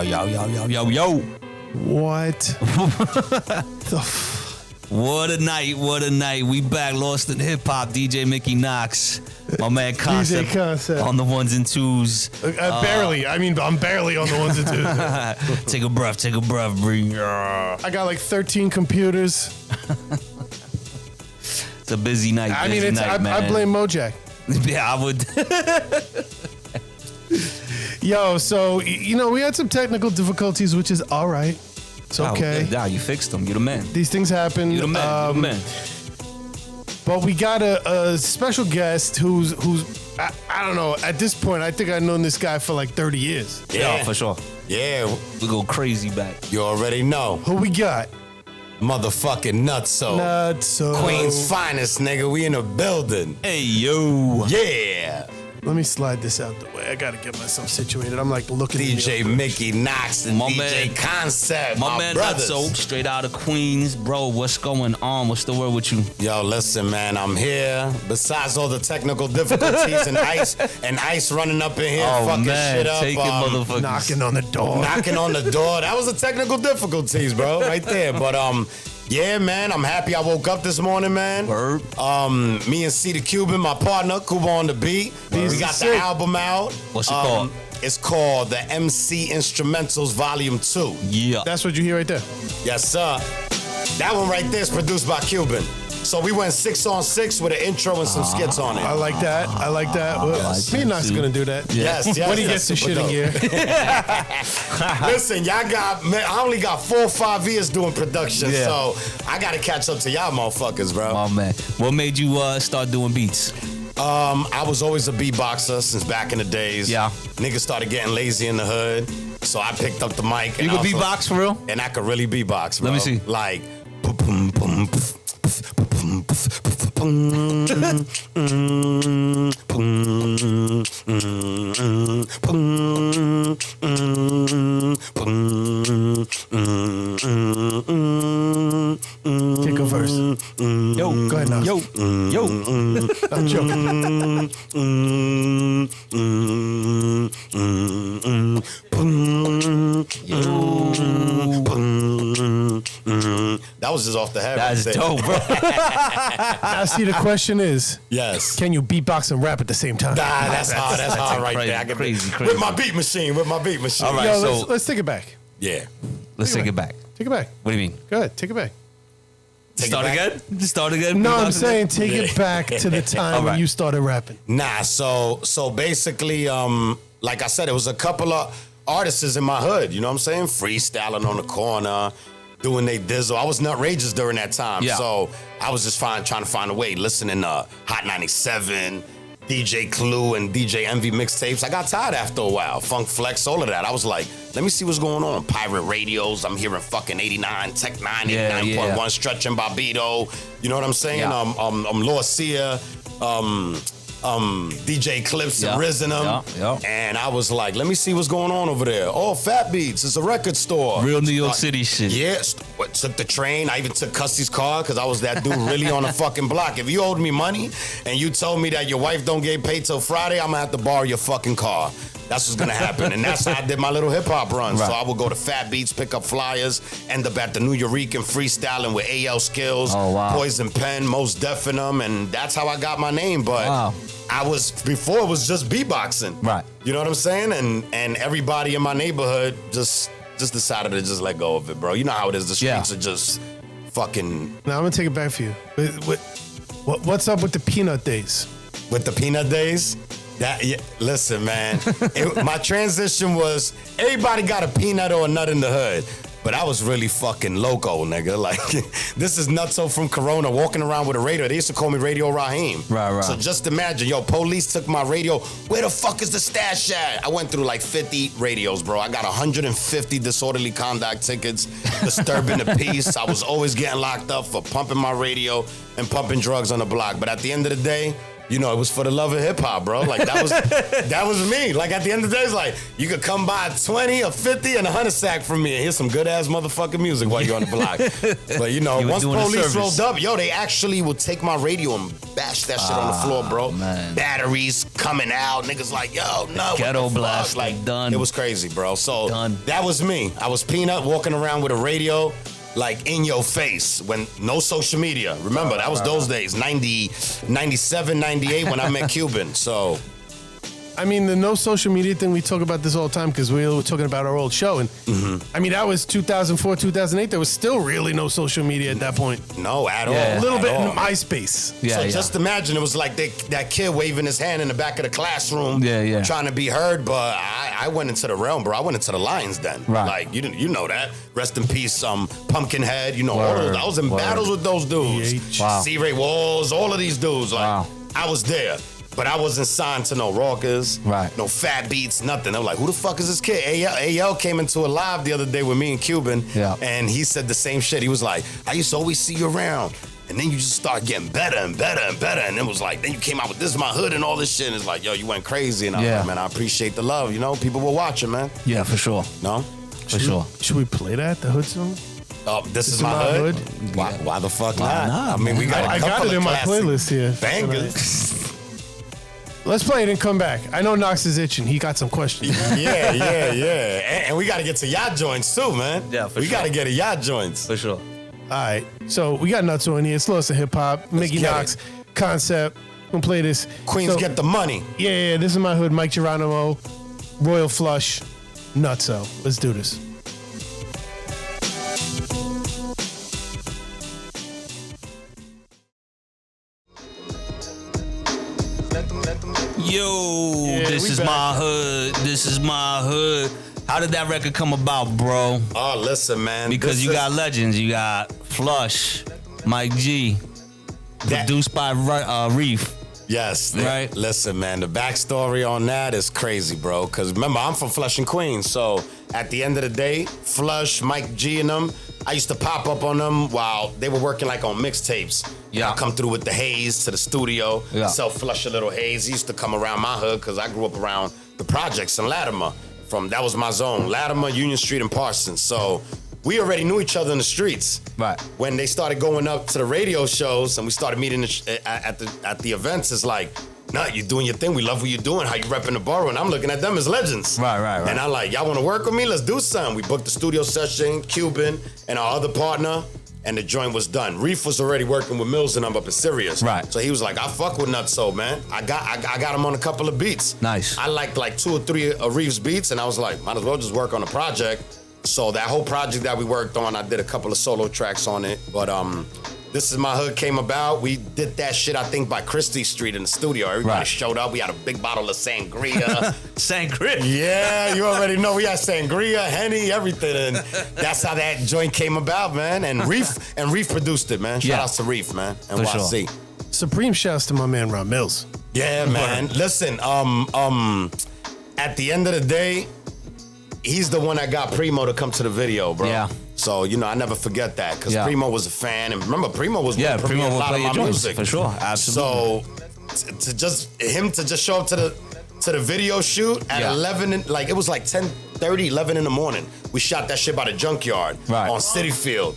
Yo. What? What a night. We back, Lost in Hip Hop. DJ Mickey Knox. My man Concept. DJ Concept. On the ones and twos. Barely. I'm barely on the ones and twos. Take a breath, breathe. I got like 13 computers. It's a busy night. I blame Mojack. Yeah, I would. Yo, so, we had some technical difficulties, which is all right. It's okay. Nah, you fixed them. You're the man. These things happen. You're the man. But we got a special guest who's I don't know. At this point, I think I've known this guy for like 30 years. Yeah, for sure. Yeah. We go crazy back. You already know. Who we got? Motherfucking Nutso. Queen's finest, nigga. We in the building. Hey, yo. Yeah. Let me slide this out the way. I gotta get myself situated. I'm like looking at DJ Mickey Knox and DJ Concept. My man brothers. Nutso, straight out of Queens. Bro, what's going on? What's the word with you? Yo, listen, man, I'm here. Besides all the technical difficulties and ice running up in here, fucking shit up. Take it, motherfuckers. knocking on the door. That was the technical difficulties, bro, right there. But yeah, man, I'm happy I woke up this morning, man. Word. Me and C the Cuban, my partner, Cuba on the beat. Word. We got the album out. What's it called? It's called the MC Instrumentals Volume 2. Yeah. That's what you hear right there. Yes, sir. That one right there is produced by Cuban. So we went 6 on 6 with an intro and some skits on it. I like that. Well, me and Knox gonna do that. Yes. When he gets the shit in gear. Listen, I only got 4 or 5 years doing production, so I gotta catch up to y'all motherfuckers, bro. Oh, man. What made you start doing beats? I was always a beatboxer since back in the days. Yeah. Niggas started getting lazy in the hood, so I picked up the mic. You could beatbox for real? And I could really beatbox, bro. Let me see. Like, Kick a verse. Yo, go ahead now. Yo. I'm joking. That was just off the head. That's dope, bro. Now, see, the question is, Yes. can you beatbox and rap at the same time? Nah, that's hard right crazy, there. I can crazy. With my beat machine. All right. Yo, So- let's take it back. Yeah. Let's take it back. Take it back. What do you mean? Go ahead, take it back. Start again? No, I'm Beatboxing? saying take it back to the time when Alright. you started rapping. Nah, so basically, like I said, it was a couple of artists in my hood, you know what I'm saying? Freestyling on the corner, doing they dizzle. I was nutrageous during that time. Yeah. So I was just trying to find a way, listening to Hot 97, DJ Clue, and DJ Envy mixtapes. I got tired after a while. Funk Flex, all of that. I was like, let me see what's going on. Pirate radios. I'm hearing fucking 89, Tech 9, 89.1, Stretching Bobito. You know what I'm saying? Yeah. Lord Sia, DJ Clips and Risen them. Yeah. And I was like, let me see what's going on over there. Oh, Fat Beats. It's a record store. Real New York City shit. Yes. Took the train. I even took Custy's car because I was that dude really on the fucking block. If you owed me money and you told me that your wife don't get paid till Friday, I'm going to have to borrow your fucking car. That's what's going to happen. And that's how I did my little hip-hop run. Right. So I would go to Fat Beats, pick up flyers, end up at the New Eurekan freestyling with AL Skills, Oh, wow. Poison Pen, Most Definum, and that's how I got my name. But Wow. before it was just beatboxing. Right. You know what I'm saying? And everybody in my neighborhood just decided to just let go of it, bro. You know how it is. The streets are just fucking... Now, I'm going to take it back for you. What's up with the peanut days? With the peanut days? Listen, man. My transition was, everybody got a peanut or a nut in the hood. But I was really fucking loco, nigga. Like, this is Nutso from Corona walking around with a radio. They used to call me Radio Raheem. Right. So just imagine, police took my radio. Where the fuck is the stash at? I went through like 50 radios, bro. I got 150 disorderly conduct tickets, disturbing the peace. I was always getting locked up for pumping my radio and pumping drugs on the block. But at the end of the day, you know, it was for the love of hip hop, bro. Like that was me. Like at the end of the day, it's like you could come buy 20 or 50 and 100 sack from me and hear some good ass motherfucking music while you're on the block. But you know, once police rolled up, yo, they actually would take my radio and bash that shit on the floor, bro. Man. Batteries coming out, niggas like, yo, no, Ghetto blast, like done. It was crazy, bro. So Done. that was me. I was Peanut walking around with a radio. Like in your face when no social media. Remember, that was those days, 90, 97, 98 when I met Cuban. So, I mean, the no social media thing, we talk about this all the time because we were talking about our old show. And I mean, that was 2004, 2008. There was still really no social media at that point. no, at all. A little at bit all. in MySpace. Yeah, So yeah. just imagine it was like that kid waving his hand in the back of the classroom, Yeah. trying to be heard. But I went into the realm, bro. I went into the Lions Den. Right. Like you know that. Rest in peace, Pumpkinhead. You know, all of those. I was in Word. battles with those dudes. PH. Wow. C-Ray Walls, all of these dudes. Like Wow. I was there. But I wasn't signed to no rockers, Right. no fat beats, nothing. They were like, who the fuck is this kid? AL came into a live the other day with me and Cuban, Yeah. and he said the same shit. He was like, I used to always see you around. And then you just start getting better and better and better. And it was like, then you came out with This Is My Hood and all this shit. And it's like, yo, you went crazy. And I was Yeah. like, man, I appreciate the love. You know, people were watching, man. Yeah, for sure. No? For sure. Should we play that, the hood song? Oh, this is my hood? Why the fuck Why not? not, I mean, we got I a got couple it in of my classic playlist here. bangers. Let's play it and come back. I know Knox is itching. He got some questions. yeah. And we got to get to yacht joints too, man. Yeah, for we sure. got to get to yacht joints. For sure. All right. So we got Nutso in here. It's Lost in Hip Hop. Mickey get Knox. it. Concept. Gonna play this. Queens So- get the money. Yeah. This is my hood. Mike Geronimo. Royal Flush. Nutso. Let's do this. Yo, Yeah, this we is back. my hood. This is my hood. How did that record come about, bro? Oh, listen, man. Because this you is- got legends. You got Flush, Mike G, That- produced by Reef. Yes. Right. Listen, man, the backstory on that is crazy, bro. Because remember, I'm from Flushing, Queens. So at the end of the day, Flush, Mike G and them, I used to pop up on them while they were working like on mixtapes. Yeah. I'd come through with the haze to the studio, Yeah. sell Flush a little haze. He used to come around my hood because I grew up around the projects in Latimer. That was my zone, Latimer, Union Street, and Parsons. So we already knew each other in the streets. Right. When they started going up to the radio shows and we started meeting at the events, it's like, nah, you're doing your thing. We love what you're doing, how you repping the borough. And I'm looking at them as legends. Right. And I'm like, y'all want to work with me? Let's do something. We booked the studio session, Cuban, and our other partner, and the joint was done. Reef was already working with Mills and I'm up in Sirius. Right. So he was like, I fuck with Nutso, man. I got him on a couple of beats. Nice. I liked like 2 or 3 of Reef's beats, and I was like, might as well just work on a project. So that whole project that we worked on, I did a couple of solo tracks on it. But This Is My Hood came about. We did that shit, I think, by Christie Street in the studio. Everybody Right. showed up. We had a big bottle of sangria. Sangria. Yeah, you already know. We had sangria, Henny, everything. And that's how that joint came about, man. And Reef produced it, man. Shout Yeah. outs to Reef, man. For NYC. sure. Supreme shouts to my man Ron Mills. Yeah, man. Listen, at the end of the day, he's the one that got Primo to come to the video, bro. Yeah. So, you know, I never forget that because Yeah. Primo was a fan. And remember, Primo was Yeah, premiering Primo a will lot play of your my joints, music. for sure. Absolutely. So, to just show up to the video shoot at Yeah. 11, it was like 10:30, 11 in the morning. We shot that shit by the junkyard Right. on City Field.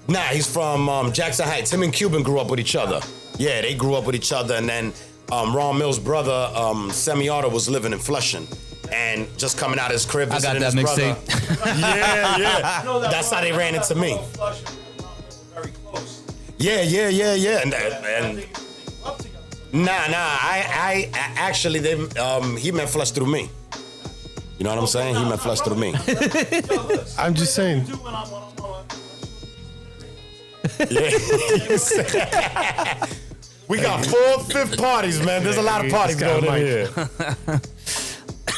Nah, he's from Jackson Heights. Him and Cuban grew up with each other. Yeah, they grew up with each other. And then Ron Mills' brother, Semi-Auto, was living in Flushing. And just coming out of his crib, I got visiting that his brother. mixtape. Yeah. That's how they ran into me. Very close. Yeah. And nah. I actually, he met Flush through me. You know what I'm saying? He met Flush through me. I'm just saying. Yeah. We got 4th, 5th parties, man. There's a lot of parties This guy going on Mike. here.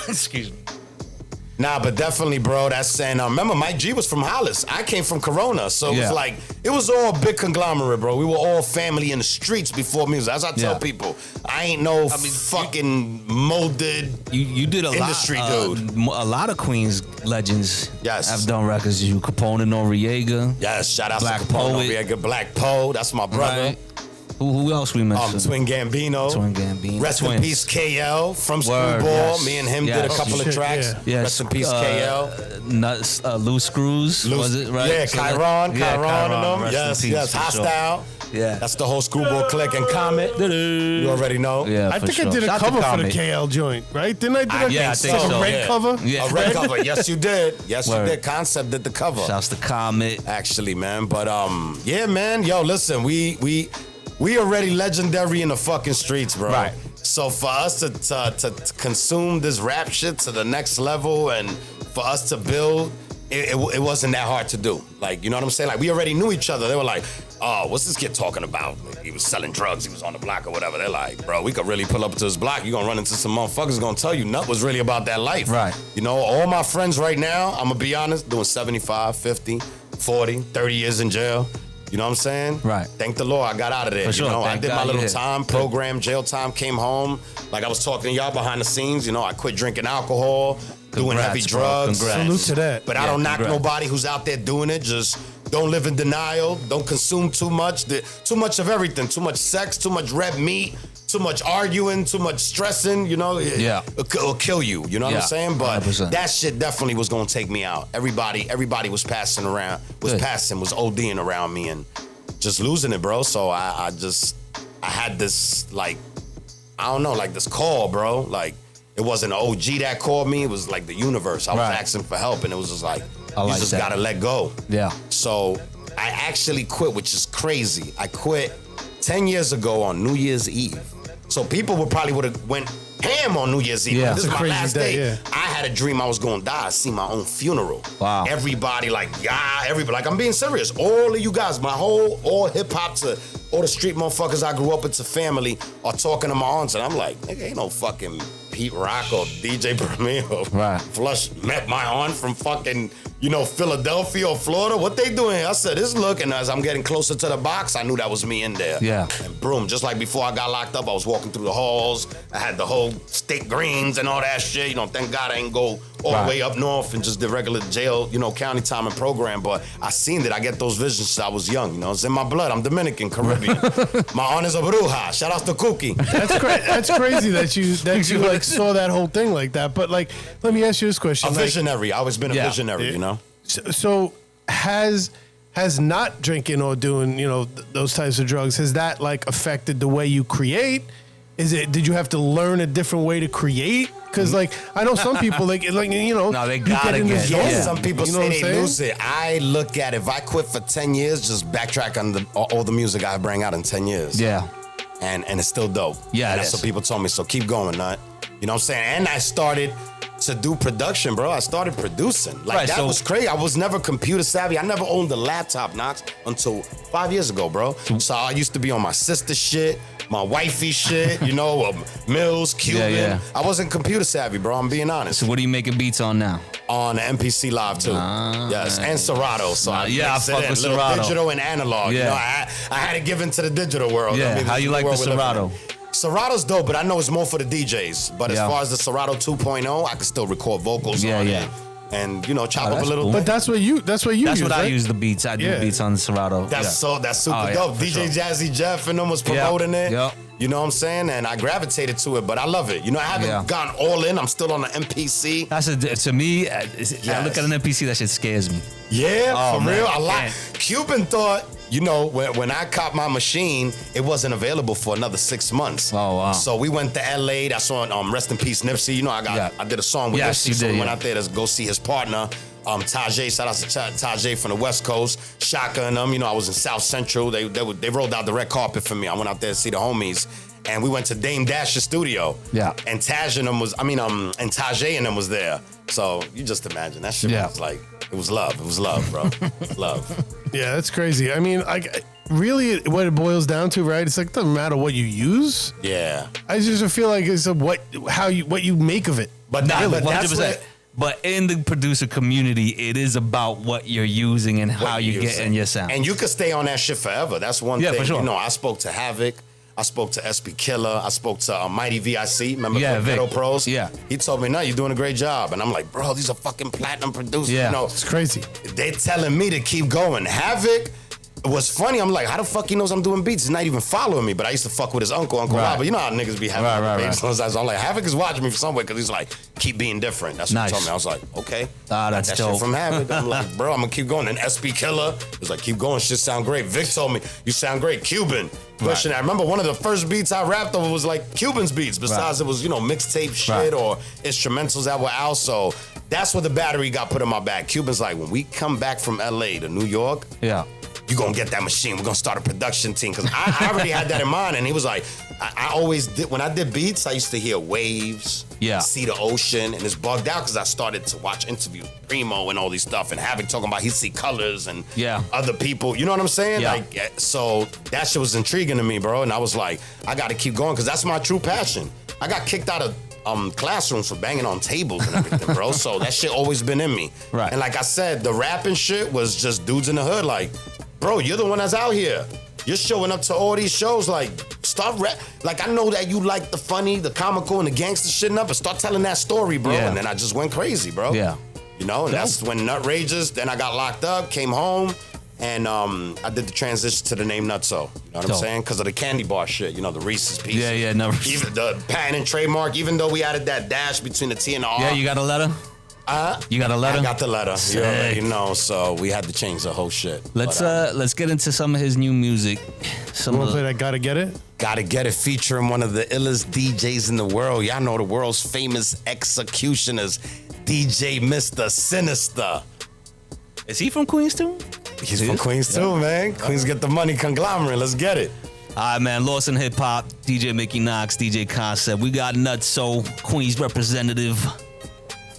Excuse me. Nah, but definitely, bro. That's saying. Remember, Mike G was from Hollis. I came from Corona, so it Yeah. was like it was all a big conglomerate, bro. We were all family in the streets before music. As I tell Yeah. people, I ain't no fucking molded. You did a Industry lot, dude. A lot of Queens legends. Yes. have done records. You Capone and Noriega. Yes, shout out Black to Capone. Poet. We had good Black Poe. That's my brother. Right. Who else we mentioned? Twin Gambino. Twin Gambino. Rest in Twins. peace, KL from Word, Screwball. yes. Me and him Yes. did a couple Oh, of shit, tracks. yeah. Yes. Rest in peace, KL. Nuts, Loose Screws, was it right? Yeah, So Chiron, that- Chiron and them. rest in Yes, peace, yes. for sure. Hostile. Yeah. That's the whole Screwball clique and Comet. You already know. Yeah, I for think sure. I did a Shout to cover for the Comet. KL joint, right? Didn't I do that? yeah, I think Like so, a red yeah. cover? Yeah. A red cover. Yes, you did. Yes, Word. you did. Concept did the cover. Shouts to Comet. Actually, man. But yeah, man. Yo, listen, we already legendary in the fucking streets, bro. Right. So for us to consume this rap shit to the next level and for us to build, it wasn't that hard to do. Like, you know what I'm saying? Like, we already knew each other. They were like, oh, what's this kid talking about? Like, he was selling drugs. He was on the block or whatever. They're like, bro, we could really pull up to his block. You're going to run into some motherfuckers going to tell you Nut was really about that life. Right. You know, all my friends right now, I'm going to be honest, doing 75, 50, 40, 30 years in jail. You know what I'm saying? Right. Thank the Lord I got out of there. For sure. You know, I Thank did my God, little yeah. time, program, jail time, came home. Like I was talking to y'all behind the scenes, you know, I quit drinking alcohol, doing Congrats, heavy bro. drugs. Congrats. Salute to that. But I Yeah, don't knock congrats. nobody who's out there doing it. Just don't live in denial. Don't consume too much. Too much of everything. Too much sex, too much red meat, too much arguing, too much stressing, you know. Yeah. It'll kill you. You know what I'm Yeah, saying? But 100%. that shit definitely was gonna take me out. Everybody was passing around, was Good. ODing around me and just losing it, bro. So I had this, like, I don't know, like this call, bro. Like, it wasn't an OG that called me. It was like the universe. I was Right. asking for help, and it was just like, I you like just that. gotta let go. Yeah. So I actually quit, which is crazy. I quit 10 years ago on New Year's Eve. So people would have went ham on New Year's Eve. Yeah. This is It's a my crazy last day, day. yeah. I had a dream I was gonna die. I see my own funeral. Wow. Everybody like, yeah, everybody. Like, I'm being serious. All of you guys, all hip hop to all the street motherfuckers I grew up into family are talking to my aunts. And I'm like, nigga, ain't no fucking Pete Rock or DJ Premier or Right. Flush met my aunt from fucking, you know, Philadelphia or Florida. What they doing? I said, this look. And as I'm getting closer to the box, I knew that was me in there. Yeah. And boom, just like before I got locked up, I was walking through the halls. I had the whole steak greens and all that shit. You know, thank God I ain't go all Right. the way up north and just the regular jail, you know, county time and program. But I seen that. I get those visions since I was young. You know, it's in my blood. I'm Dominican, Caribbean. My aunt is a bruja. Shout out to Cookie. That's crazy that you like saw that whole thing like that. But like, let me ask you this question: A like, visionary. I always been a Yeah. visionary, you know? So has not drinking or doing, you know, those types of drugs, has that like affected the way you create? Did you have to learn a different way to create? Because like I know some people like you know, No, they you gotta in the get- zone, Yeah, some people you know say what they I'm saying? lose it. I look at if I quit for 10 years, just backtrack on all the music I bring out in 10 years. Yeah. And it's still dope. Yeah, And it that's is. what people told me. So keep going, Nut. You know what I'm saying? And I started to do production, bro. I started producing. Like, Right, that so- was crazy. I was never computer savvy. I never owned a laptop, Knox, until 5 years ago, bro. So I used to be on my sister shit, my wifey shit, you know, Mills, Cuban. yeah. I wasn't computer savvy, bro. I'm being honest. So what are you making beats on now? On the MPC Live too. Yes, and Serato. So I yeah, I mixed it fuck in. with Little Serato. digital and analog. You Yeah. know, I had to give into the digital world. Yeah, I mean, how this you is like the world we live Serato? in. Serato's dope, but I know it's more for the DJs. But Yeah. as far as the Serato 2.0, I can still record vocals Yeah, on yeah. it. And, you know, chop Oh, up a that's little cool. thing. But that's what you That's use, what I right? use the beats. I do Yeah. beats on the Serato. That's super Oh, yeah, dope. for DJ sure. Jazzy Jeff and them was promoting it. Yep. You know what I'm saying? And I gravitated to it, but I love it. You know, I haven't Yeah. gone all in. I'm still on the MPC. That's to me. I look at an NPC, that shit scares me. Yeah, Oh, for man. real. A lot. Man. Cuban thought, you know, when I caught my machine, it wasn't available for another 6 months. Oh, wow. So we went to LA. That's on Rest in Peace Nipsey. You know, Yeah. I did a song with Yes, Nipsey. you So did, we went yeah. out there to go see his partner. Tajay, shout out to Tajay from the West Coast, Shaka and them. You know, I was in South Central. They rolled out the red carpet for me. I went out there to see the homies, and we went to Dame Dash's studio. Yeah. And Taj and them and Tajay and them was there. So you just imagine that shit Yeah. was like, it was love. It was love, bro. Love. Yeah, that's crazy. I mean, like, really, what it boils down to, right? It's like, it doesn't matter what you use. Yeah. I just feel like it's what you make of it. But Nah, but that's 100%. what, But in the producer community, it is about what you're using and how you get in your sound. And you could stay on that shit forever. That's one Yeah, thing. for sure. You know, I spoke to Havoc. I spoke to SP Killer. I spoke to Mighty VIC. Remember Yeah, Ghetto Vic. Pros? Yeah. He told me, no, you're doing a great job. And I'm like, bro, these are fucking platinum producers. Yeah. You know, It's crazy. they telling me to keep going. Havoc, what's funny, I'm like, how the fuck he knows I'm doing beats? He's not even following me, but I used to fuck with his Uncle Right. Rob. You know how niggas be having Right. So I'm like, Havoc is watching me from somewhere because he's like, keep being different. That's what Nice. he told me. I was like, okay. That's that dope. shit from Havoc. I'm like, bro, I'm gonna keep going. And SB Killer was like, keep going, shit sound great. Vic told me, you sound great. Cuban. Pushing that. I remember one of the first beats I rapped over was like Cuban's beats. Besides it was, mixtape shit or instrumentals that were out. So that's where the battery got put in my back. Cuban's like, when we come back from LA to New York, Yeah. you gonna get that machine. We're gonna start a production team. Cause I already had that in mind. And he was like, I always did, when I did beats, I used to hear waves, see the ocean, and it's bugged out because I started to watch interviews, Primo and all these stuff, and Havoc talking about he'd see colors and other people. You know what I'm saying? Yeah. Like, so that shit was intriguing to me, bro. And I was like, I gotta keep going because that's my true passion. I got kicked out of classrooms for banging on tables and everything, bro. So that shit always been in me. Right. And like I said, the rapping shit was just dudes in the hood like, bro, you're the one that's out here. You're showing up to all these shows, like, start rap. Like, I know that you like the funny, the comical, and the gangster shit and up, but start telling that story, bro. Yeah. And then I just went crazy, bro. Yeah. And that's when Nut Rages, then I got locked up, came home, and I did the transition to the name Nutso. You know what I'm saying? Because of the candy bar shit, the Reese's Pieces. Yeah, never. Even the patent and trademark, even though we added that dash between the T and the R. Yeah, you got a letter? You got a letter? I got the letter. Sick. You already know, so we had to change the whole shit. Let's get into some of his new music. You want to play that Gotta Get It? Gotta Get It featuring one of the illest DJs in the world. Y'all know the world's famous executioners, DJ Mr. Sinister. Is he from Queens too? He's from Queens too, man. Queens get the money conglomerate. Let's get it. All right, man. Lost in Hip Hop, DJ Mickey Knox, DJ Concept. We got Nutso, Queens representative.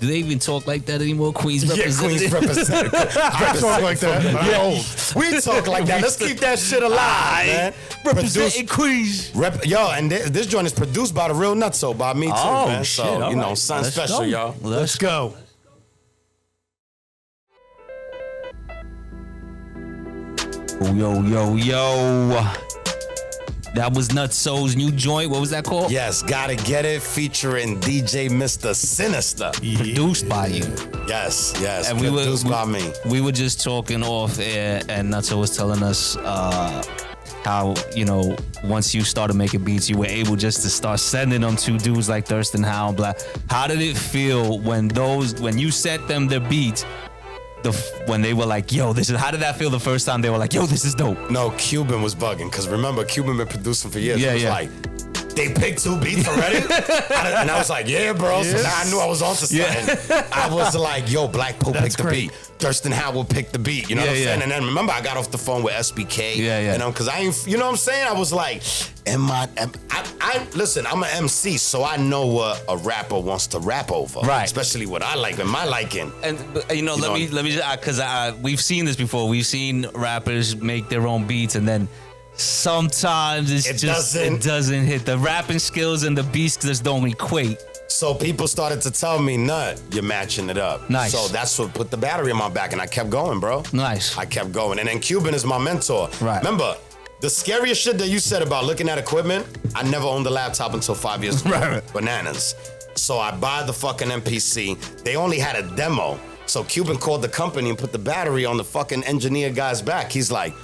Do they even talk like that anymore? Queens representative? Yeah, Queens representative. I talk like that, but I'm old. We talk like that. Let's keep that shit alive, man. Representing Queens. And this joint is produced by the real Nutso, by me too, man. Shit, So, all right. something Let's special, go. y'all. Let's go. Yo. That was Nutso's new joint. What was that called? Yes, Gotta Get It featuring DJ Mr. Sinister. Produced by you. Yes, And produced by me. We were just talking off air, and Nutso was telling us how, once you started making beats, you were able just to start sending them to dudes like Thurston Howe, Black. How did it feel when you sent them their beats? When they were like, yo, how did that feel the first time they were like, yo, this is dope? No, Cuban was bugging, because remember, Cuban been producing for years. Yeah, It was like, they picked 2 beats already? And I was like, yeah, bro. So now I knew I was on to something. I was like, yo, Black Pope picked the beat. Thurston Howell picked the beat. You know what I'm saying? And then remember, I got off the phone with SBK. Yeah. Because I ain't, you know what I'm saying? I was like, listen, I'm an MC, so I know what a rapper wants to rap over. Right. Especially what I like and my liking. And let me just, because we've seen this before. We've seen rappers make their own beats, and then sometimes it doesn't hit. The rapping skills and the beats just don't equate. So people started to tell me, Nut, you're matching it up. Nice. So that's what put the battery in my back, and I kept going, bro. Nice. I kept going. And then Cuban is my mentor. Right. Remember, the scariest shit that you said about looking at equipment, I never owned a laptop until 5 years ago. Right. Bananas. So I buy the fucking MPC. They only had a demo. So Cuban called the company and put the battery on the fucking engineer guy's back. He's like,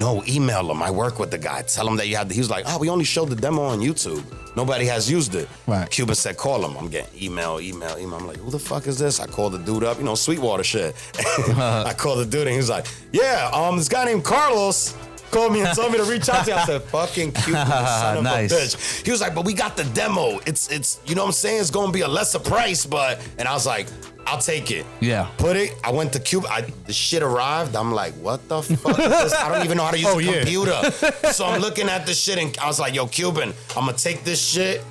no, email him. I work with the guy. Tell him that you have he was like, we only showed the demo on YouTube. Nobody has used it. Right. Cuban said, call him. I'm getting email. I'm like, who the fuck is this? I called the dude up, Sweetwater shit. I called the dude and he was like, this guy named Carlos called me and told me to reach out to you. I said, fucking Cuban, son of Nice. a bitch. He was like, but we got the demo. It's you know what I'm saying? It's gonna be a lesser price, and I was like, I'll take it. Yeah. Put it. I went to Cuba. The shit arrived. I'm like, what the fuck is this? I don't even know how to use a computer. So I'm looking at this shit and I was like, yo, Cuban, I'm gonna take this shit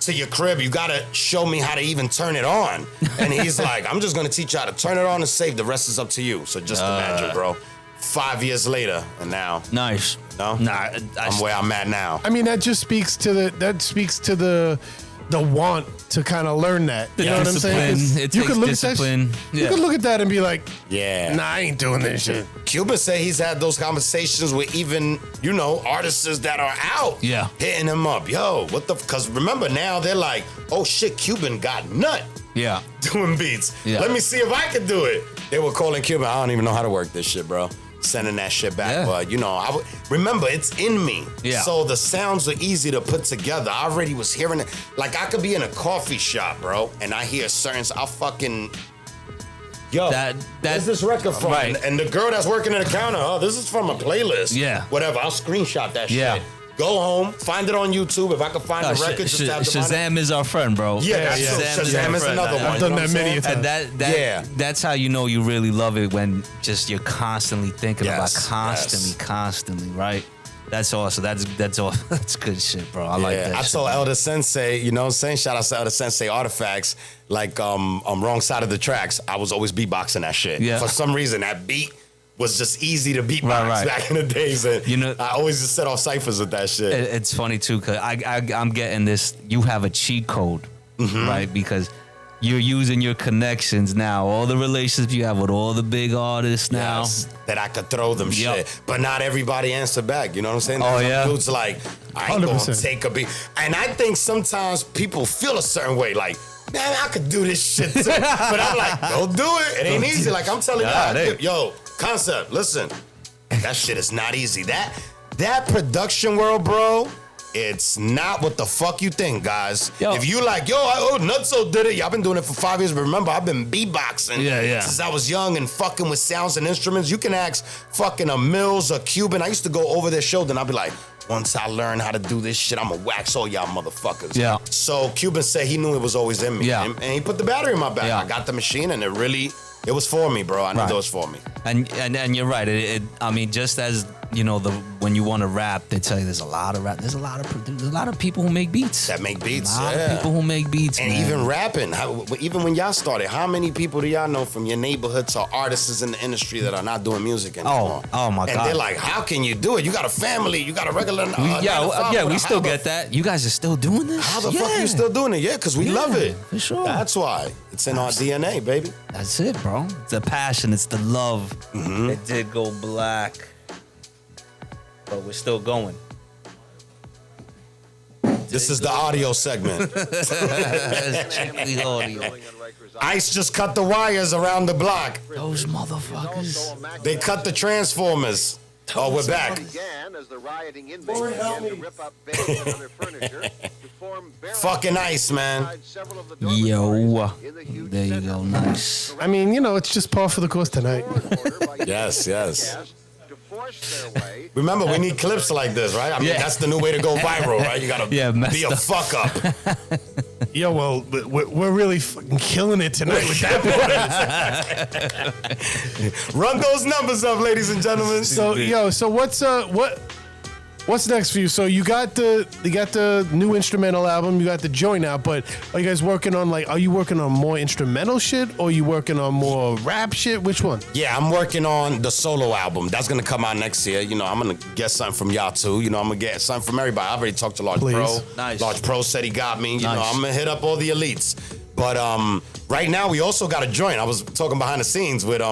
to your crib. You gotta show me how to even turn it on. And he's like, I'm just gonna teach you how to turn it on and save. The rest is up to you. So just imagine, bro. 5 years later, and now. Nice. No? Nah, I'm where I'm at now. I mean, that just speaks to the want to kind of learn that. You know what I'm saying? 'Cause It you takes could look discipline. at that. You Yeah. could look at that and be like, Yeah. nah, I ain't doing this shit. Cuban said he's had those conversations with even, artists that are out. Yeah. Hitting him up. Yo, because remember now they're like, oh shit, Cuban got nut Yeah. doing beats. Yeah. Let me see if I can do it. They were calling Cuban. I don't even know how to work this shit, bro. sending that shit back. Yeah. But, you know, I would remember it's in me. Yeah. So the sounds are easy to put together. I already was hearing it. Like, I could be in a coffee shop, bro, and I hear certain, I'll fucking, yo, where's this record from? Right. And the girl that's working at the counter, oh, this is from a playlist. Yeah. Whatever, I'll screenshot that Yeah. shit. Go home, find it on YouTube. If I can find the record, just have to find it. Shazam is our friend, bro. Yeah, Shazam is another one. I've done that many a time. And Yeah. that's how you know you really love it, when just you're constantly thinking about Yes, constantly, right? That's awesome. That's all. That's good shit, bro. I like that. I shit, told man. Elder Sensei, you know what I'm saying? Shout out to Elder Sensei Artifacts. Like, Wrong Side of the Tracks, I was always beatboxing that shit. Yeah. For some reason, that beat was just easy to beatbox Right. back in the days. And You know- I always just set off ciphers with that shit. It's funny too, cause I'm getting this. You have a cheat code, right? Because you're using your connections now. All the relationships you have with all the big artists now. Yes, that I could throw them Yup. shit. But not everybody answer back. You know what I'm saying? Oh, Some yeah? dudes like, I ain't gonna 100%. take a beat. And I think sometimes people feel a certain way, like, man, I could do this shit too. But I'm like, don't do it. It ain't easy. Like, I'm telling Nah, you, it yo, Concept, listen, that shit is not easy. That production world, bro, it's not what the fuck you think, guys. Yo. If you like, Nutso did it. Y'all been doing it for 5 years, but remember, I've been beatboxing Yeah. since I was young and fucking with sounds and instruments. You can ask fucking a Mills, a Cuban. I used to go over their shoulder and I'd be like, once I learn how to do this shit, I'm gonna wax all y'all motherfuckers. Yeah. So Cuban said he knew it was always in me. Yeah. And he put the battery in my back. Yeah. I got the machine and it was for me, bro. I knew Right. it was for me. And you're right. I mean, just as you know, when you want to rap, they tell you there's a lot of rap. There's a lot of people who make beats. That make beats, A lot yeah. of people who make beats, And man. even rapping, even when y'all started, how many people do y'all know from your neighborhoods or artists in the industry that are not doing music anymore? Oh my and God. they're like, how can you do it? You got a family, you got a regular. We still get that. You guys are still doing this. How the fuck are you still doing it? Yeah, because we love it. for sure. That's why. It's in our DNA, baby. That's it, bro. It's the passion. It's the love. Mm-hmm. It did go black, but we're still going. This is the audio segment. That's strictly audio. Ice just cut the wires around the block. Those motherfuckers. They cut the transformers. Oh, we're back. Began as the rioting inmates began to rip up beds and other furniture to form barrels Fucking ice, man. inside several of the Yo. dormitories in the huge There you center. go. Nice. I mean, you know, it's just par for the course tonight. Yes, yes. To force their way Remember, we need clips like this, right? I mean, Yeah. that's the new way to go viral, right? You gotta Yeah, messed be a up. fuck up. Yo, well, we're really fucking killing it tonight with that part. Run those numbers up, ladies and gentlemen. So, so what's next for you? So you got the new instrumental album, you got the joint out, but are you guys working on are you working on more instrumental shit or are you working on more rap shit? Which one? Yeah, I'm working on the solo album. That's gonna come out next year. You know, I'm gonna get something from y'all too. You know, I'm gonna get something from everybody. I already talked to Large Please. Pro. Nice. Large Pro said he got me. You know, Nice. I'm gonna hit up all the elites. But right now we also got a joint. I was talking behind the scenes with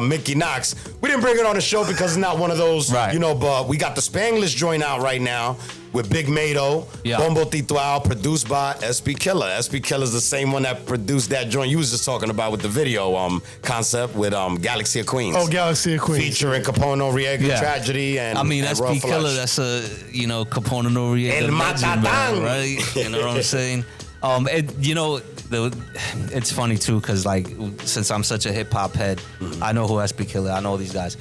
Mickey Knox. We didn't bring it on the show because it's not one of those, Right. you know, but we got the Spanglish joint out right now with Big Mado, Yeah. Bombo Titual, produced by SB Killer. SB Killer's the same one that produced that joint you was just talking about with the video Concept with Galaxy of Queens. Oh, Galaxy of Queens. Featuring Capone Noriega, Yeah. Tragedy, and I mean, and that's Raw P Killer. Flesh. That's Capone Noriega, El legend, man, Matatán. right? You know what I'm saying? It's funny too, cause since I'm such a hip hop head, I know who SB Killer. I know these guys.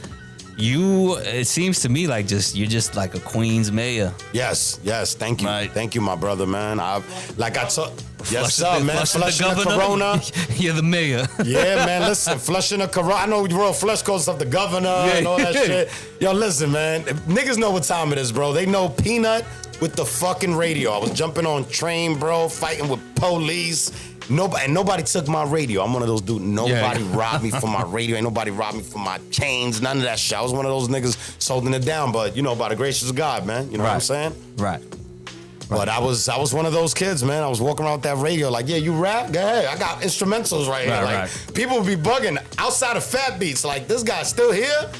It seems to me like you're just like a Queens mayor. Yes, thank you. Right. Thank you, my brother, man. Yes, Flushing sir, man. Flushing the Corona. You're the mayor. Yeah, man, listen, flushing the Corona. I know Royal Flush calls stuff the governor and all that shit. Yo, listen, man. Niggas know what time it is, bro. They know Peanut with the fucking radio. I was jumping on train, bro, fighting with police. Nobody took my radio. I'm one of those dudes. Nobody robbed me for my radio. Ain't nobody robbed me for my chains. None of that shit. I was one of those niggas holding it down. But, you know, by the grace of God, man. You know what I'm saying? Right. But I was one of those kids, man. I was walking around with that radio like, yeah, you rap? Go ahead. I got instrumentals right here. Right, Like, right. people would be bugging outside of Fat Beats. Like, this guy's still here?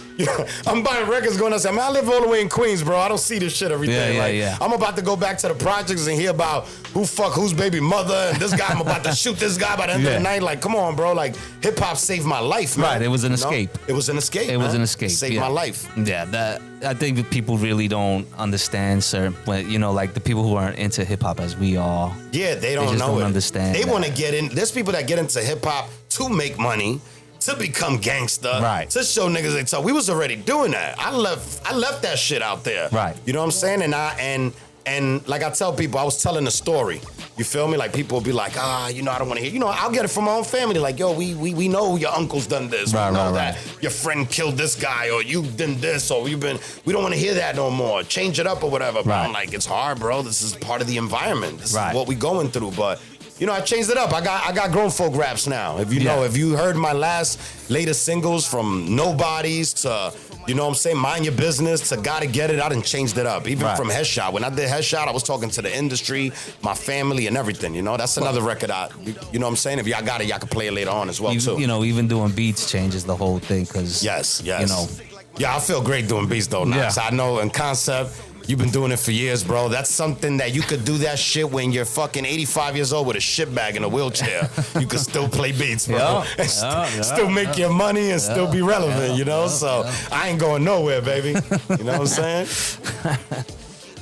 I'm buying records going outside. Man, I live all the way in Queens, bro. I don't see this shit every day. Yeah. I'm about to go back to the projects and hear about who fuck whose baby mother and this guy. I'm about to shoot this guy by the end of the night. Like, come on, bro. Like, hip hop saved my life, man. Right, it was an escape. It was an escape. It was an escape. Saved my life. Yeah, that I think that people really don't understand, sir. When like the people who aren't into hip hop as we are. Yeah, they just know don't it. understand. They want to get in. There's people that get into hip hop to make money, to become gangster, Right. to show niggas they talk. We was already doing that. I left that shit out there. Right. You know what I'm saying? And like I tell people, I was telling a story. You feel me? Like people will be like, I don't want to hear. I'll get it from my own family. Like, yo, we know your uncle's done this. Right, we know right, that your friend killed this guy, or you did this, or we don't want to hear that no more. Change it up or whatever. But I'm like, it's hard, bro. This is part of the environment. This is what we going through. But I changed it up. I got grown folk raps now. If you heard my latest singles from Nobodies to, you know what I'm saying, Mind Your Business to Gotta Get It, I done changed it up. Even from Headshot. When I did Headshot, I was talking to the industry, my family, and everything. That's another record. You know what I'm saying? If y'all got it, y'all can play it later on as well, too. Even doing beats changes the whole thing, because yes. Yeah, I feel great doing beats though. Knox. I know in concept. You've been doing it for years, bro. That's something that you could do that shit when you're fucking 85 years old with a shit bag in a wheelchair. You could still play beats, bro. Still make your money and still be relevant, So I ain't going nowhere, baby. You know what I'm saying?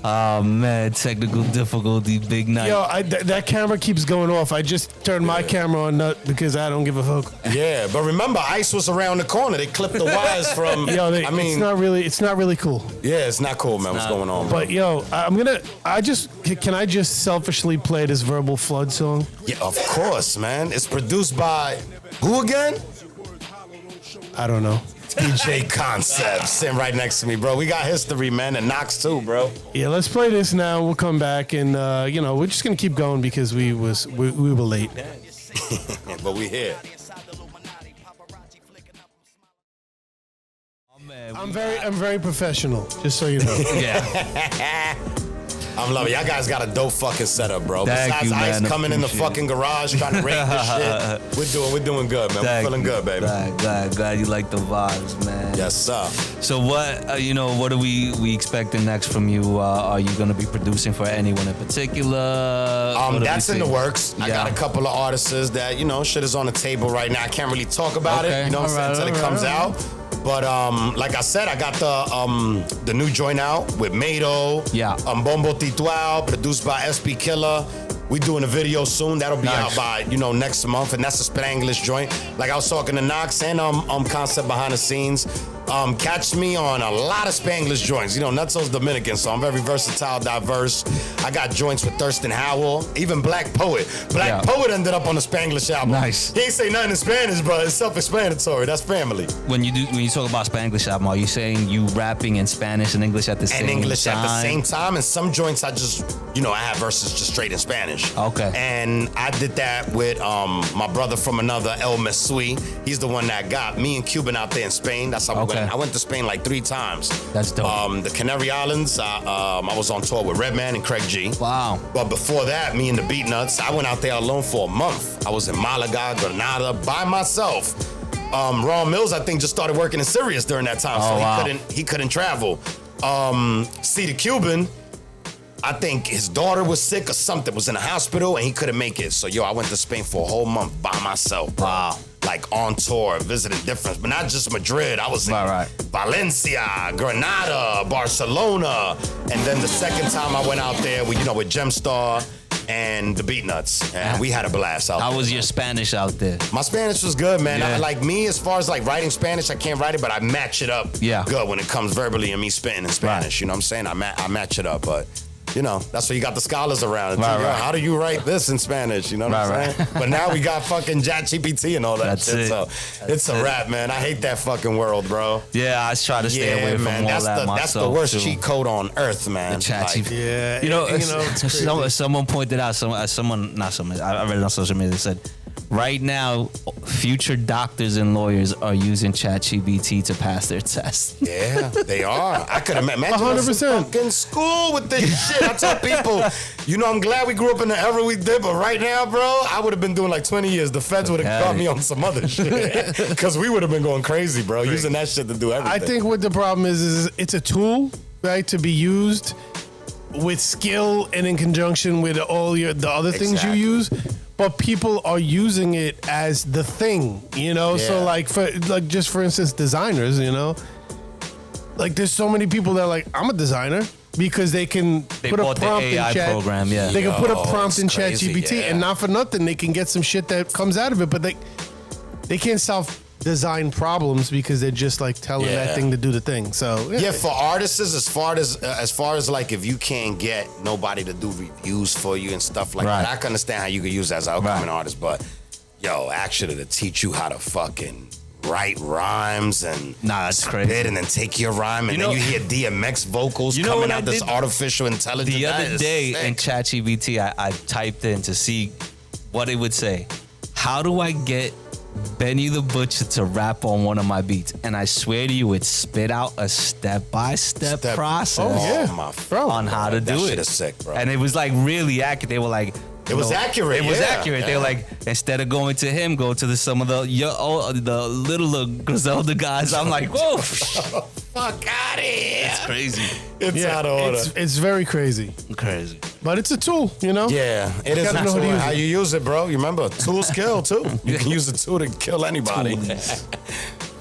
Oh man, technical difficulty, big night. Yo, that camera keeps going off. I just turned my camera on nut because I don't give a fuck. Yeah, but remember, Ice was around the corner. They clipped the wires from. It's not really cool. Yeah, it's not cool, man. What's going on, bro? But yo, can I just selfishly play this Verbal Flood song? Yeah, of course, man. It's produced by who again? I don't know. DJ Concept sitting right next to me, bro. We got history, man, and Knox too, bro. Yeah, let's play this now. We'll come back and we're just gonna keep going because we were late. But we here. I'm very professional, just so you know. Yeah. I'm loving it. Y'all guys got a dope fucking setup, bro. Thank Besides you, Ice man. coming in the fucking garage trying to rate this shit, we're doing good, man. We're feeling good, baby. Glad you like the vibes, man. Yes, sir. So what what are we expecting next from you? Are you gonna be producing for anyone in particular? That's in the works. I got a couple of artists that shit is on the table right now. I can't really talk about it. You know what I'm saying, until it comes out. But like I said, I got the new joint out with Mado. Yeah. Bombo Titual, produced by SB Killer. We doing a video soon. That'll be out by next month, and that's a Spanglish joint. Like I was talking to Knox and Concept behind the scenes. Catch me on a lot of Spanglish joints. Nutso's Dominican, so I'm very versatile, diverse. I got joints with Thurston Howell, even Black Poet. Black Poet ended up on the Spanglish album. Nice. He ain't say nothing in Spanish, but it's self-explanatory. That's family. When you talk about Spanglish album, are you saying you rapping in Spanish and English at the same time? And English at the same time. And some joints I just, I have verses just straight in Spanish. Okay. And I did that with my brother from another, El Mesui. He's the one that got me and Cuban out there in Spain. That's how we went. I went to Spain like 3 times. That's dope. The Canary Islands, I was on tour with Redman and Craig G. Wow. But before that, me and the Beat Nuts, I went out there alone for a month. I was in Malaga, Granada, by myself. Ron Mills, I think, just started working in Sirius during that time, so he couldn't travel. See the Cuban, I think his daughter was sick or something, was in the hospital, and he couldn't make it. So, I went to Spain for a whole month by myself, bro. Wow. Like on tour, visiting different, but not just Madrid. I was in Valencia, Granada, Barcelona. And then the second time I went out there with Gemstar and the Beat Nuts, and we had a blast out there. How was your Spanish out there? My Spanish was good, man. Yeah. Like me, as far as like writing Spanish, I can't write it, but I match it up good when it comes verbally and me spitting in Spanish. You know what I'm saying? I match it up, but that's why you got the scholars around. How do you write this in Spanish? You know what I'm saying? But now we got fucking ChatGPT and all that shit. So it's a wrap, man. I hate that fucking world, bro. Yeah, I try to stay away from all that myself. That's the worst cheat code on earth, man. ChatGPT. Someone pointed out, I read it on social media, they said, right now, future doctors and lawyers are using ChatGPT to pass their tests. Yeah, they are. I could imagine 100%. fucking school with this shit. I tell people, I'm glad we grew up in the era we did, but right now, bro, I would have been doing like 20 years. The feds would have caught me on some other shit. Because we would have been going crazy, bro, using that shit to do everything. I think what the problem is it's a tool, right, to be used with skill and in conjunction with all the other things you Exactly. use. But people are using it as the thing, So just for instance, designers, like there's so many people that are like, I'm a designer because they can put a bought the prompt AI in chat. program, yeah. They can put a prompt it's in crazy, ChatGPT, yeah. and not for nothing, they can get some shit that comes out of it. But they can't solve design problems because they're just like telling that Yeah. thing to do the thing. So Yeah, for artists, as far as like if you can't get nobody to do reviews for you and stuff like Right. that, I can understand how you could use that as an upcoming artist. But actually to teach you how to fucking write rhymes and That's crazy. spit and then take your rhyme and You then know- you hear DMX vocals You know coming what I out this did artificial intelligence. The That other is day in sick. ChatGPT, I typed in to see what it would say. How do I get Benny the Butcher to rap on one of my beats? And I swear to you, it spit out a step-by-step process Oh, yeah. my Bro. on how to that do shit it. is sick, bro. And it was like really accurate. They were like, It was accurate, It was yeah. accurate. They Yeah. were like, instead of going to him, go to some of the little Griselda guys. I'm like, whoa, Fuck out of here. it's crazy, It's out of order. it's very crazy. crazy. But it's a tool, Yeah, it is Gotta a know how to tool. use How it. you use it, bro. You remember, tools kill too. You can use a tool to kill anybody,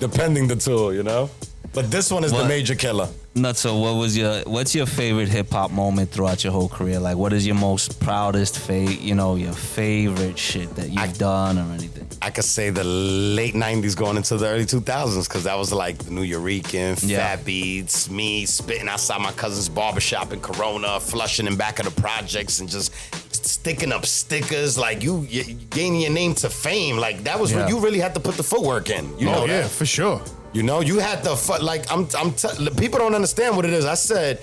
depending the tool, But this one is the What? major killer. Nutso, what's your favorite hip hop moment throughout your whole career? Like, what is your most proudest your favorite shit that you've done or anything? I could say the late 90s going into the early 2000s because that was like the New Eurekan, Yeah. Fat Beats, me spitting outside my cousin's barbershop in Corona, flushing in back of the projects and just sticking up stickers. Like you gaining your name to fame. Like that was Yeah. you really had to put the footwork in. You know that. for sure. You had to people don't understand what it is. I said,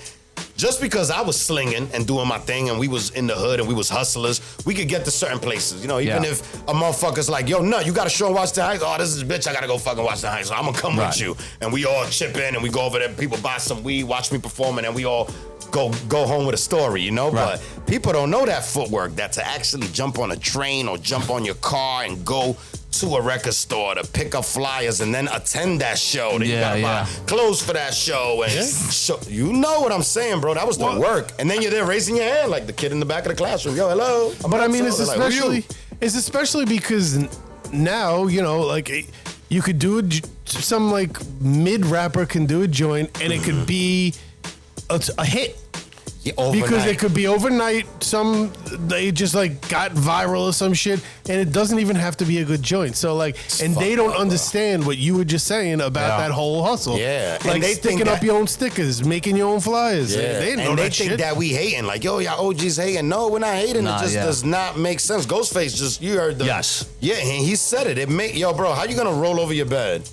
just because I was slinging and doing my thing and we was in the hood and we was hustlers, we could get to certain places. Even Yeah. if a motherfucker's like, yo, no, you gotta show Washington Heights. Oh, this is a bitch, I gotta go fucking Washington Heights. So I'm gonna come Right. with you. And we all chip in and we go over there, people buy some weed, watch me perform, and then we all go home with a story, Right. But people don't know that footwork, that to actually jump on a train or jump on your car and go to a record store to pick up flyers and then attend that show. Then you Yeah, gotta buy clothes for that show and show, you know what I'm saying, bro? That was the work. And then you're there raising your hand like the kid in the back of the classroom. Yo, hello. But I mean, it's They're like, "Who you?" especially because now, like you could do some like mid rapper can do a joint and it could be a hit. Yeah, Because overnight. it could be overnight, they just like got viral or some shit, and it doesn't even have to be a good joint. So like, and they fucked don't up, bro. understand what you were just saying about Yeah. that whole hustle. Yeah. like And they think sticking up that- your own stickers, making your own flyers. Yeah. They didn't know and they that think shit. that we hating. Like, yo, y'all OGs hating. No, we're not hating. Nah, It just yeah. does not make sense. Ghostface you heard the. Yes. Yeah, and he said it. Yo, bro, how you gonna roll over your bed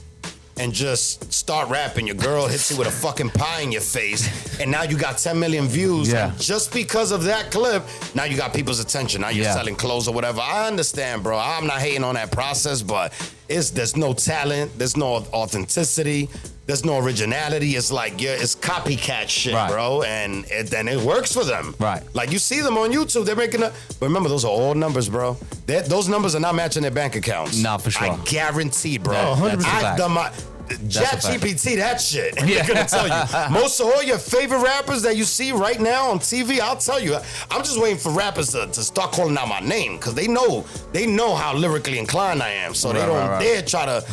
and just start rapping? Your girl hits you with a fucking pie in your face, and now you got 10 million views. Yeah. And just because of that clip, now you got people's attention. Now you're Yeah. selling clothes or whatever. I understand, bro. I'm not hating on that process, but there's no talent, there's no authenticity, there's no originality. It's like it's copycat shit, Right. bro, and it works for them. Right. Like you see them on YouTube, they're making but remember those are all numbers, bro. Those numbers are not matching their bank accounts. Nah, for sure. I guarantee, bro. Yeah, that's a I've fact. done my. a Chat fact. GPT that shit. And they're gonna tell you. Most of all your favorite rappers that you see right now on TV, I'll tell you. I'm just waiting for rappers to start calling out my name because they know how lyrically inclined I am. So they don't dare try to.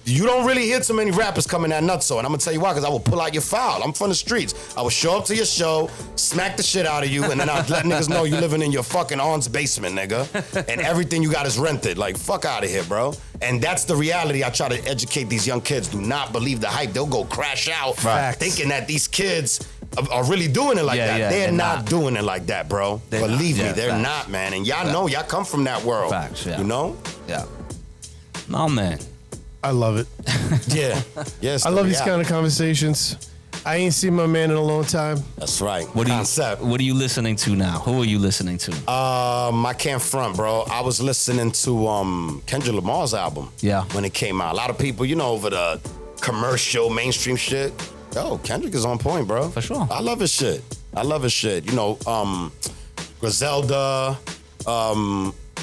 You don't really hear too many rappers coming at Nutso, and I'm gonna tell you why, because I will pull out your file. I'm from the streets. I will show up to your show, smack the shit out of you, and then I'll let niggas know you living in your fucking aunt's basement, nigga. And everything you got is rented. Like, fuck out of here, bro. And that's the reality I try to educate these young kids. Do not believe the hype. They'll go crash out Facts. thinking that these kids are really doing it like Yeah, that. yeah, they're they're not not. doing it like that, bro. They're Believe not. me, Yeah, they're facts. not, man. And y'all know, y'all come from that world. Facts, yeah. You know? Yeah. No, man. I love it. Yeah. Yes. I love these kind of conversations. I ain't seen my man in a long time. That's right. What Concept. are you listening to now? Who are you listening to? I can't front, bro. I was listening to Kendrick Lamar's album. Yeah. When it came out. A lot of people, over the commercial, mainstream shit. Yo, Kendrick is on point, bro. For sure. I love his shit. Griselda.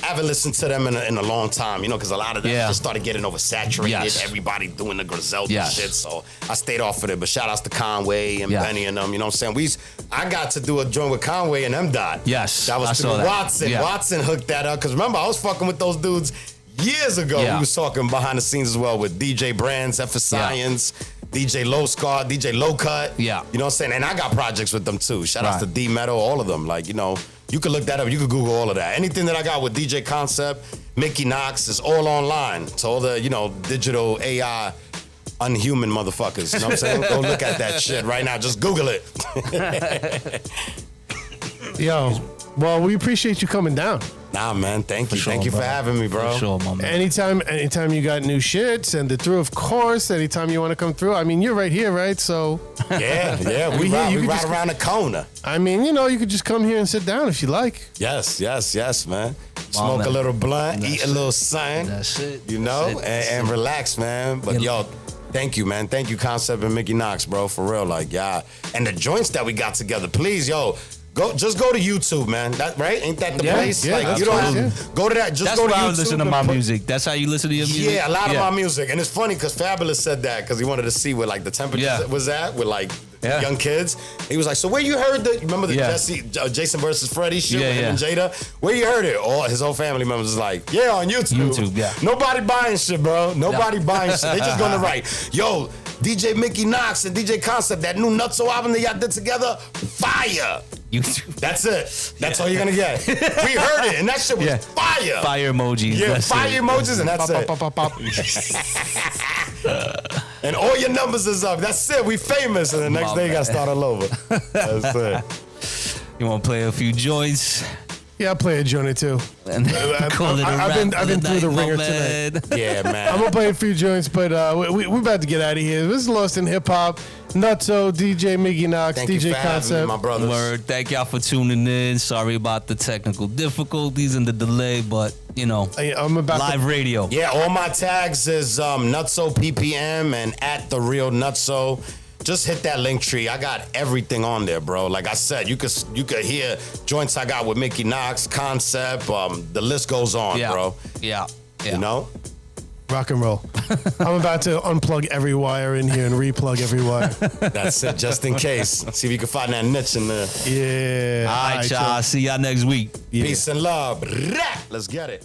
I haven't listened to them in a long time, because a lot of them just started getting oversaturated. Yes. Everybody doing the Griselda Yes. shit, so I stayed off of it. But shout outs to Conway and Yeah. Benny and them, you know what I'm saying? I got to do a joint with Conway and M-Dot. Yes, That I was saw through that. Watson. Yeah. Watson hooked that up, because remember, I was fucking with those dudes years ago. Yeah. We was talking behind the scenes as well with DJ Brands, F for Science, DJ Low Scar, DJ Low Cut. Yeah. You know what I'm saying? And I got projects with them too. Shout outs to Right. D Metal, all of them. Like, you could look that up. You could Google all of that. Anything that I got with DJ Concept, Mickey Knox, is all online. To all the, digital AI unhuman motherfuckers. You know what I'm saying? Go look at that shit right now. Just Google it. Yo, well, we appreciate you coming down. Nah, man. Thank you. sure, Thank you for bro. having me, bro. For sure, my man. Anytime you got new shit, send it through. Of course, anytime you want to come through. I mean, you're right here, right? So, Yeah. We We here, ride, you we could ride just- around the corner. I mean, you could just come here and sit down if you like. Yes, man. Smoke man. a little blunt, That's eat a little something. That's it. You know, and relax, man. But Yeah. yo, thank you, man. Thank you, Concept and Mickey Knox, bro. For real, like, yeah. And the joints that we got together, please, yo. Just go to YouTube, man. That right? Ain't that the Yeah, place? yeah, like that's you don't right, have go to that. Just That's go to why I YouTube. listen to and my put- music. That's how you listen to your music? Yeah, a lot of my music, and it's funny because Fabulous said that because he wanted to see where like the temperature was at with like young kids. He was like, "So where you heard the? Remember the Jason versus Freddie shit with him and Jada? Where you heard it?" All his whole family members was like, "Yeah, on YouTube. YouTube, yeah. Nobody buying shit, bro. Nobody buying shit. They just gonna write, yo, DJ Mickey Knox and DJ Concept, that new Nutso album that y'all did together, fire." YouTube. That's it. That's all you're gonna get. We heard it, and that shit was fire. Fire emojis. Yeah, that's fire it. emojis, and that's it. Pop, pop, pop, pop. And all your numbers is up. That's it. We famous. And the next day you gotta start all over. That's it. You want to play a few joints? Yeah, I play a joint or two. And call it a I've been wrap for through the night, my ringer man. Yeah, man. I'm gonna play a few joints, but we're about to get out of here. This is Lost in Hip Hop. Nutso, DJ Mickey Knox, Thank you DJ for having me, Concept. my brothers. Word. Thank y'all for tuning in. Sorry about the technical difficulties and the delay, but I'm about live radio. Yeah, all my tags is Nutso PPM and at the real Nutso. Just hit that link tree. I got everything on there, bro. Like I said, you could hear joints I got with Mickey Knox, Concept. The list goes on, bro. Yeah. You know? rock and roll. I'm about to unplug every wire in here and replug every wire. That's it, just in case. See if you can find that niche in there. Yeah. All right, y'all. See y'all next week. Peace and love. Let's get it.